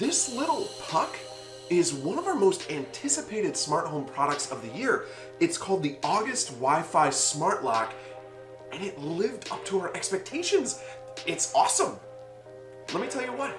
This little puck is one of our most anticipated smart home products of the year. It's called the August Wi-Fi Smart Lock, and it lived up to our expectations. It's awesome. Let me tell you why.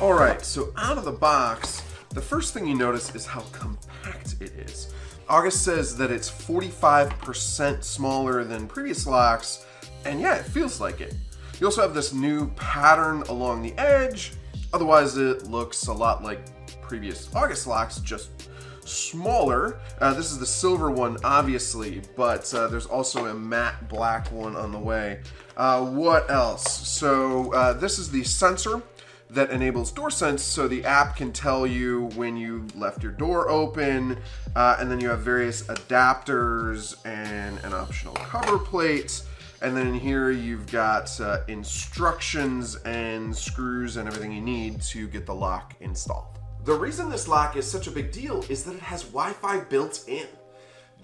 All right, so out of the box, the first thing you notice is how compact it is. August says that it's 45% smaller than previous locks, and yeah, it feels like it. You also have this new pattern along the edge. Otherwise, it looks a lot like previous August locks, just smaller. This is the silver one, obviously, but there's also a matte black one on the way. What else? So this is the sensor that enables door sense, so the app can tell you when you left your door open, and then you have various adapters and an optional cover plate. And then here you've got instructions and screws and everything you need to get the lock installed. The reason this lock is such a big deal is that it has Wi-Fi built in.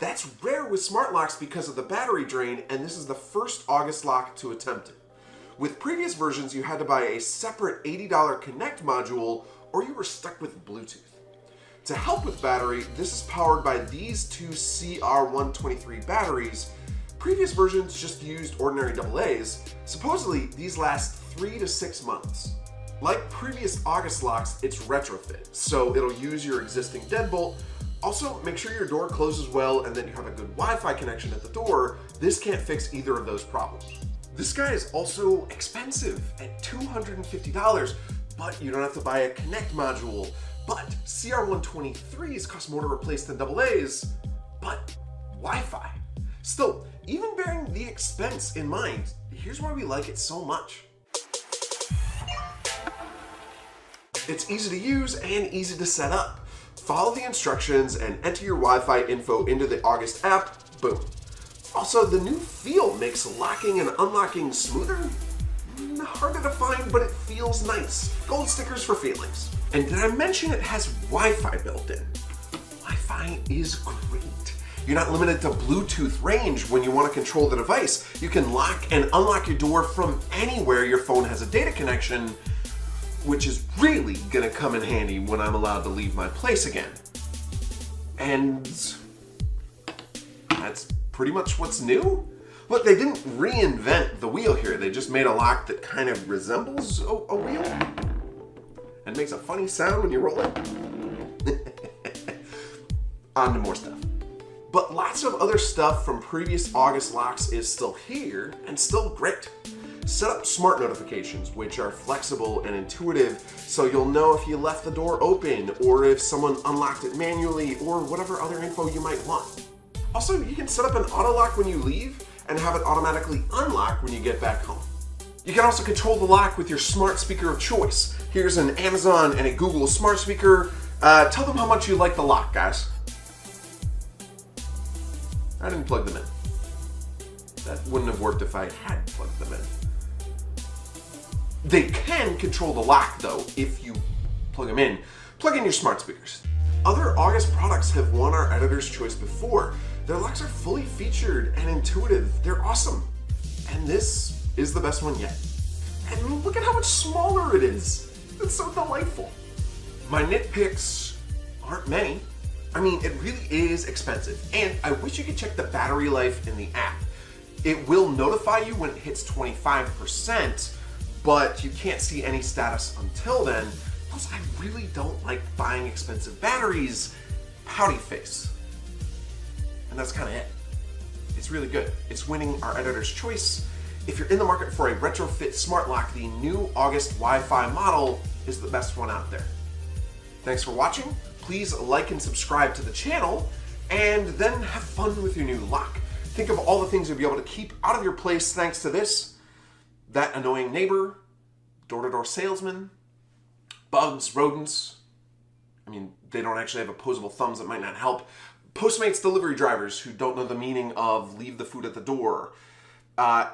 That's rare with smart locks because of the battery drain, and this is the first August lock to attempt it. With previous versions, you had to buy a separate $80 Connect module, or you were stuck with Bluetooth. To help with battery, this is powered by these two CR123 batteries. Previous versions just used ordinary AA's. Supposedly, these last 3 to 6 months. Like previous August locks, it's retrofit, so it'll use your existing deadbolt. Also, make sure your door closes well and that you have a good Wi-Fi connection at the door. This can't fix either of those problems. This guy is also expensive at $250, but you don't have to buy a Connect module. But CR123s cost more to replace than AA's, but Wi-Fi. Still, even bearing the expense in mind, here's why we like it so much. It's easy to use and easy to set up. Follow the instructions and enter your Wi-Fi info into the August app, boom. Also, the new feel makes locking and unlocking smoother. Harder to find, but it feels nice. Gold stickers for feelings. And did I mention it has Wi-Fi built in? Wi-Fi is great. You're not limited to Bluetooth range when you want to control the device. You can lock and unlock your door from anywhere your phone has a data connection, which is really gonna come in handy when I'm allowed to leave my place again. And that's pretty much what's new. Look, they didn't reinvent the wheel here. They just made a lock that kind of resembles a wheel and makes a funny sound when you roll it. On to more stuff. But lots of other stuff from previous August locks is still here and still great. Set up smart notifications, which are flexible and intuitive, so you'll know if you left the door open or if someone unlocked it manually or whatever other info you might want. Also, you can set up an auto lock when you leave and have it automatically unlock when you get back home. You can also control the lock with your smart speaker of choice. Here's an Amazon and a Google smart speaker. Tell them how much you like the lock, guys. I didn't plug them in. That wouldn't have worked if I had plugged them in. They can control the lock though if you plug them in. Plug in your smart speakers. Other August products have won our editor's choice before. Their locks are fully featured and intuitive. They're awesome. And this is the best one yet. And look at how much smaller it is. It's so delightful. My nitpicks aren't many. I mean, it really is expensive, and I wish you could check the battery life in the app. It will notify you when it hits 25%, but you can't see any status until then. Plus, I really don't like buying expensive batteries. Pouty face. And that's kind of it. It's really good. It's winning our editor's choice. If you're in the market for a retrofit smart lock, the new August Wi-Fi model is the best one out there. Thanks for watching. Please like and subscribe to the channel, and then have fun with your new lock. Think of all the things you'll be able to keep out of your place thanks to this, that annoying neighbor, door-to-door salesman, bugs, rodents. I mean, they don't actually have opposable thumbs that might not help. Postmates delivery drivers who don't know the meaning of leave the food at the door.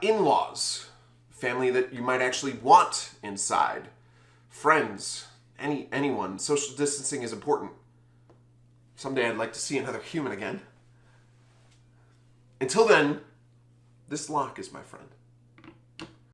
In-laws, family that you might actually want inside. Friends, anyone. Social distancing is important. Someday I'd like to see another human again. Until then, this lock is my friend.